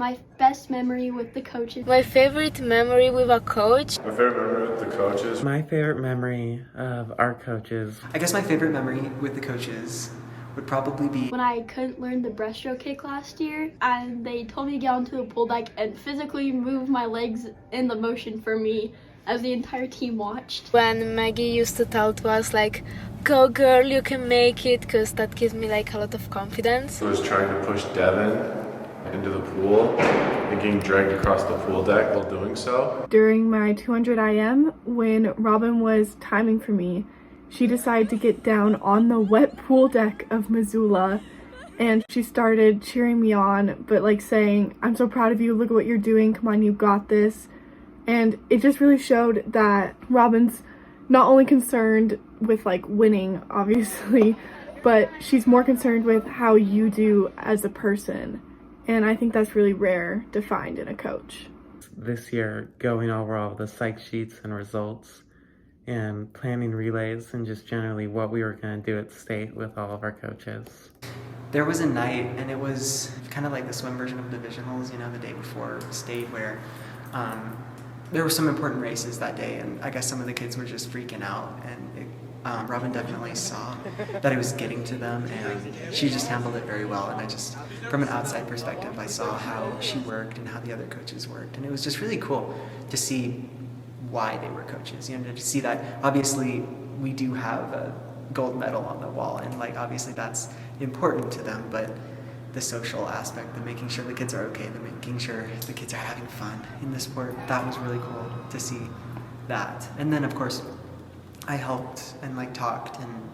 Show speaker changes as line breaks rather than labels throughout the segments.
My best memory with the coaches.
My favorite memory with a coach.
My favorite memory with the coaches.
My favorite memory of our coaches.
I guess my favorite memory with the coaches would probably be
when I couldn't learn the breaststroke kick last year, and they told me to get onto the pool deck and physically move my legs in the motion for me as the entire team watched.
When Maggie used to tell to us like, go girl, you can make it, because that gives me like a lot of confidence.
I was trying to push Devin into the pool and getting dragged across the pool deck while doing so.
During my 200 IM, when Robin was timing for me, she decided to get down on the wet pool deck of Missoula, and she started cheering me on, but like saying, I'm so proud of you, look at what you're doing, come on, you got this. And it just really showed that Robin's not only concerned with like winning, obviously, but she's more concerned with how you do as a person. And I think that's really rare to find in a coach.
This year, going over all the psych sheets and results and planning relays and just generally what we were going to do at state with all of our coaches.
there was a night, and it was kind of like the swim version of divisionals, you know, the day before state, where there were some important races that day, and I guess some of the kids were just freaking out, and Robin definitely saw that I was getting to them, and she just handled it very well. And I just, from an outside perspective, I saw how she worked and how the other coaches worked, and it was just really cool to see why they were coaches, you know, to see that obviously we do have a gold medal on the wall, and like obviously that's important to them, but the social aspect, the making sure the kids are okay, the making sure the kids are having fun in the sport, that was really cool to see that. And then of course I helped and like talked and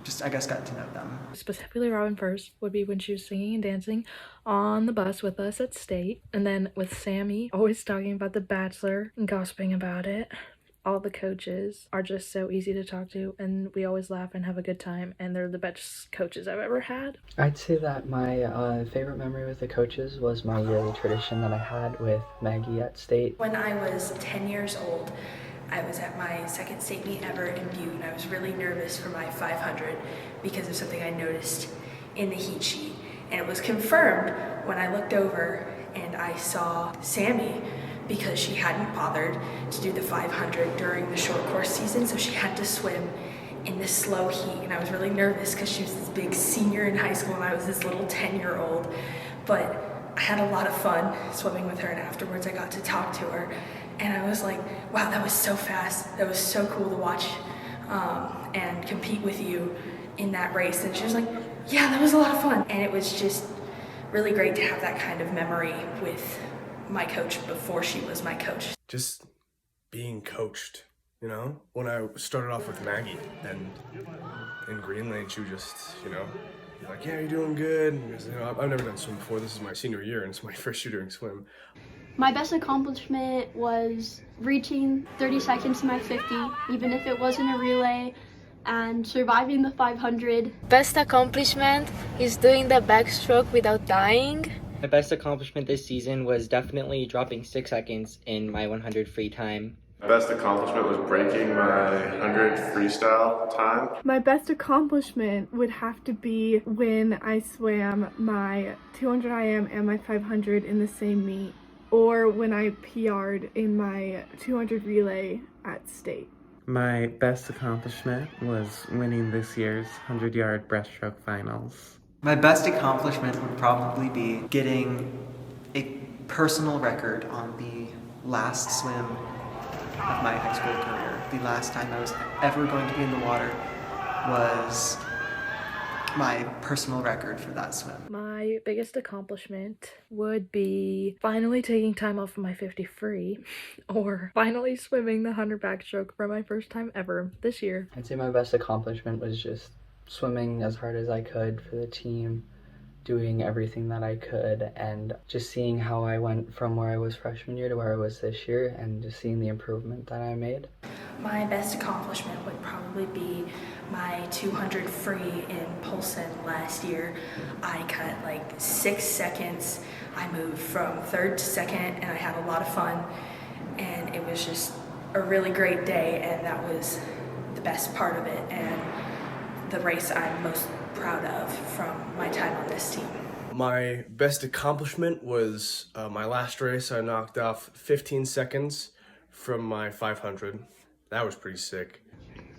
just, I guess, got to know them.
Specifically Robin first would be when she was singing and dancing on the bus with us at state, and then with Sammy always talking about The Bachelor and gossiping about it. All the coaches are just so easy to talk to, and we always laugh and have a good time, and they're the best coaches I've ever had.
I'd say that my favorite memory with the coaches was my yearly tradition that I had with Maggie at state.
When I was 10 years old, I was at my second state meet ever in Butte, and I was really nervous for my 500 because of something I noticed in the heat sheet. And it was confirmed when I looked over and I saw Sammy, because she hadn't bothered to do the 500 during the short course season, so she had to swim in this slow heat. And I was really nervous because she was this big senior in high school and I was this little 10-year-old. But I had a lot of fun swimming with her, and afterwards I got to talk to her. And I was like, wow, that was so fast. That was so cool to watch and compete with you in that race. And she was like, yeah, that was a lot of fun. And it was just really great to have that kind of memory with my coach before she was my coach.
Just being coached, you know? When I started off with Maggie, and in Green Lane, she would just, you know, be like, yeah, you're doing good. Because, you know, I've never done swim before. This is my senior year, and it's my first year doing swim.
My best accomplishment was reaching 30 seconds to my 50, even if it wasn't a relay, and surviving the 500.
Best accomplishment is doing the backstroke without dying.
My best accomplishment this season was definitely dropping 6 seconds in my 100 free time.
My best accomplishment was breaking my 100 freestyle time.
My best accomplishment would have to be when I swam my 200 IM and my 500 in the same meet, or when I PR'd in my 200 relay at state.
My best accomplishment was winning this year's 100-yard breaststroke finals.
My best accomplishment would probably be getting a personal record on the last swim of my high school career. The last time I was ever going to be in the water was my personal record for that swim.
My biggest accomplishment would be finally taking time off of my 50 free, or finally swimming the 100 backstroke for my first time ever this year.
I'd say my best accomplishment was just swimming as hard as I could for the team, doing everything that I could, and just seeing how I went from where I was freshman year to where I was this year, and just seeing the improvement that I made.
My best accomplishment would probably be my 200 free in Polson last year. I cut like 6 seconds. I moved from third to second, and I had a lot of fun, and it was just a really great day, and that was the best part of it, and the race I'm most proud of from my time on this team.
My best accomplishment was my last race. I knocked off 15 seconds from my 500. That was pretty sick.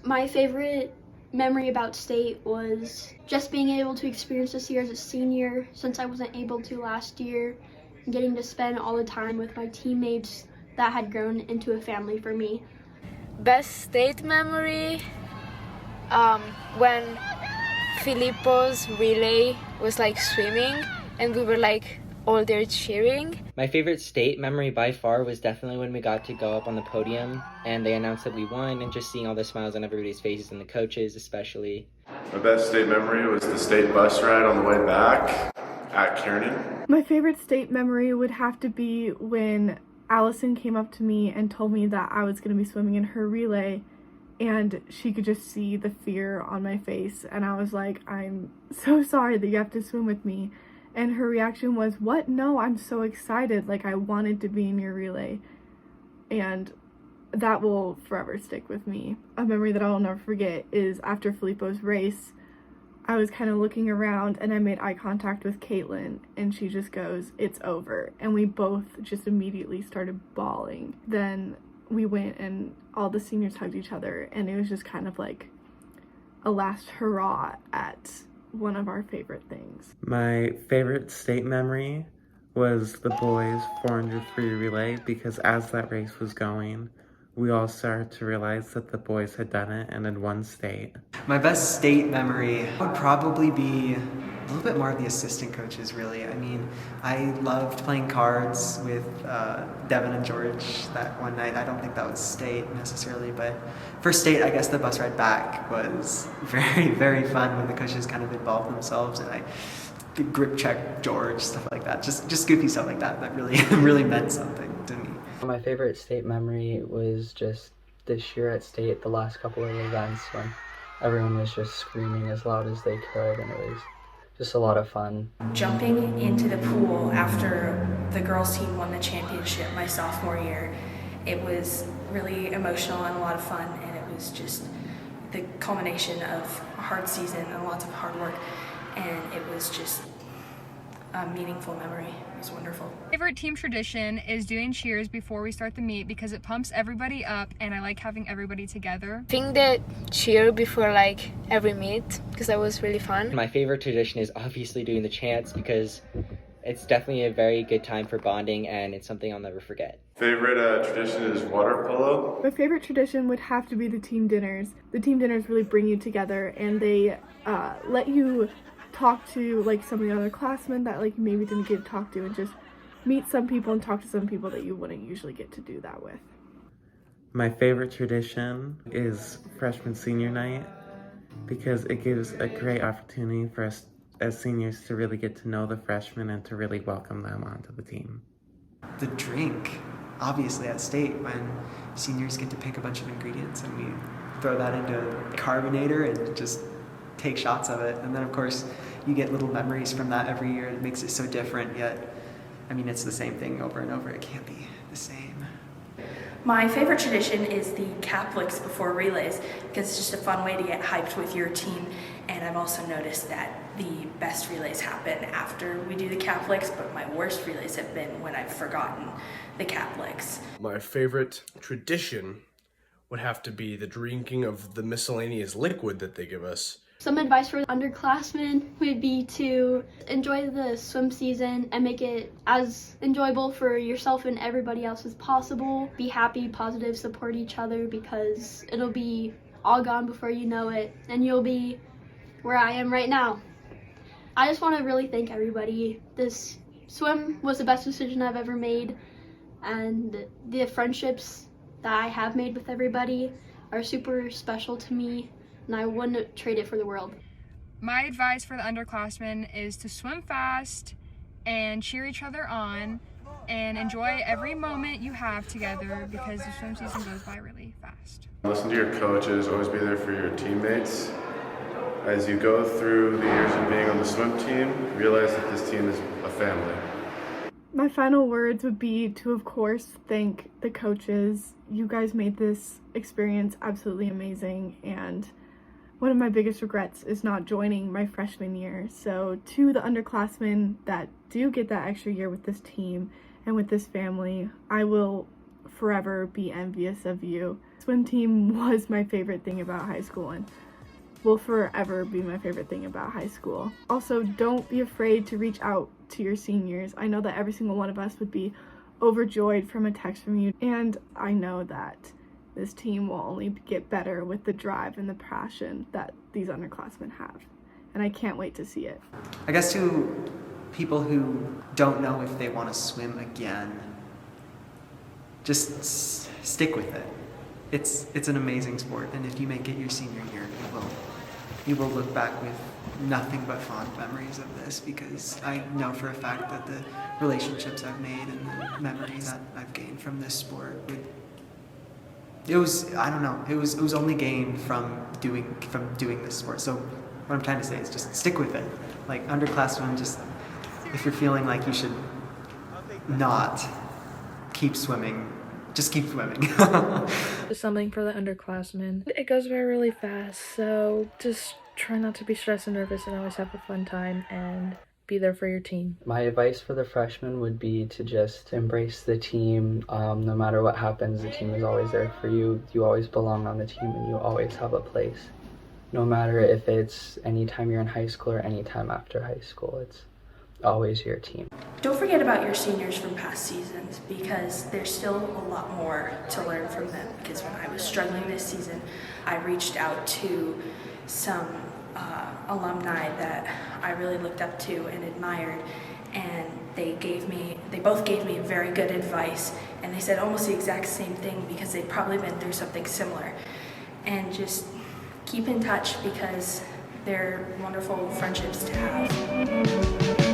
My favorite memory about state was just being able to experience this year as a senior, since I wasn't able to last year, and getting to spend all the time with my teammates that had grown into a family for me.
Best state memory, when Filippo's relay was like swimming and we were like all there cheering.
My favorite state memory by far was definitely when we got to go up on the podium and they announced that we won, and just seeing all the smiles on everybody's faces and the coaches especially.
My best state memory was the state bus ride on the way back at Kiernan.
My favorite state memory would have to be when Allison came up to me and told me that I was going to be swimming in her relay, and she could just see the fear on my face, and I was like, I'm so sorry that you have to swim with me. And her reaction was, what? No, I'm so excited. Like, I wanted to be in your relay. And that will forever stick with me. A memory that I'll never forget is after Filippo's race, I was kind of looking around and I made eye contact with Katelyn, and she just goes, it's over. And we both just immediately started bawling. Then we went and all the seniors hugged each other, and it was just kind of like a last hurrah at one of our favorite things.
My favorite state memory was the boys 400 free relay, because as that race was going, we all started to realize that the boys had done it and had won state.
My best state memory would probably be a little bit more of the assistant coaches, really. I mean, I loved playing cards with Devin and George that one night. I don't think that was state necessarily, but for state, I guess the bus ride back was very, very fun when the coaches kind of involved themselves, and I could grip check George, stuff like that. Just goofy stuff like that really, really meant something to me.
My favorite state memory was just this year at state, the last couple of events when everyone was just screaming as loud as they could, and it was just a lot of fun.
Jumping into the pool after the girls team won the championship my sophomore year, it was really emotional and a lot of fun, and it was just the culmination of a hard season and lots of hard work, and it was just a meaningful memory. It was wonderful.
Favorite team tradition is doing cheers before we start the meet, because it pumps everybody up and I like having everybody together.
I think that cheer before like every meet, because that was really fun.
My favorite tradition is obviously doing the chants, because it's definitely a very good time for bonding and it's something I'll never forget.
Favorite tradition is water polo.
My favorite tradition would have to be the team dinners. The team dinners really bring you together, and they let you talk to like some of the other classmen that like maybe didn't get to talk to, and just meet some people and talk to some people that you wouldn't usually get to do that with.
My favorite tradition is freshman senior night, because it gives a great opportunity for us as seniors to really get to know the freshmen and to really welcome them onto the team.
The drink, obviously at state, when seniors get to pick a bunch of ingredients and we throw that into a carbonator and just take shots of it. And then of course you get little memories from that every year. It makes it so different, yet I mean, it's the same thing over and over. It can't be the same.
My favorite tradition is the Catholics before relays, because it's just a fun way to get hyped with your team. And I've also noticed that the best relays happen after we do the Catholics, but my worst relays have been when I've forgotten the Catholics.
My favorite tradition would have to be the drinking of the miscellaneous liquid that they give us.
Some advice for underclassmen would be to enjoy the swim season and make it as enjoyable for yourself and everybody else as possible. Be happy, positive, support each other, because it'll be all gone before you know it, and you'll be where I am right now. I just want to really thank everybody. This swim was the best decision I've ever made, and the friendships that I have made with everybody are super special to me, and I wouldn't trade it for the world.
My advice for the underclassmen is to swim fast and cheer each other on and enjoy every moment you have together, because the swim season goes by really fast.
Listen to your coaches, always be there for your teammates. As you go through the years of being on the swim team, realize that this team is a family.
My final words would be to, of course, thank the coaches. You guys made this experience absolutely amazing, and one of my biggest regrets is not joining my freshman year. So to the underclassmen that do get that extra year with this team and with this family, I will forever be envious of you. Swim team was my favorite thing about high school and will forever be my favorite thing about high school. Also, don't be afraid to reach out to your seniors. I know that every single one of us would be overjoyed from a text from you, and I know that this team will only get better with the drive and the passion that these underclassmen have, and I can't wait to see it.
I guess to people who don't know if they want to swim again, just stick with it. It's an amazing sport, and if you make it your senior year, you will look back with nothing but fond memories of this, because I know for a fact that the relationships I've made and the memories that I've gained from this sport it was only gained from doing this sport. So what I'm trying to say is just stick with it. Like underclassmen, just if you're feeling like you should not keep swimming, just keep swimming.
Just something for the underclassmen. It goes by really fast, so just try not to be stressed and nervous and always have a fun time and be there for your team.
My advice for the freshmen would be to just embrace the team. No matter what happens, the team is always there for you. You always belong on the team and you always have a place. No matter if it's any time you're in high school or any time after high school, it's always your team.
Don't forget about your seniors from past seasons, because there's still a lot more to learn from them. Because when I was struggling this season, I reached out to some alumni that I really looked up to and admired, and they both gave me very good advice, and they said almost the exact same thing because they'd probably been through something similar. And just keep in touch, because they're wonderful friendships to have.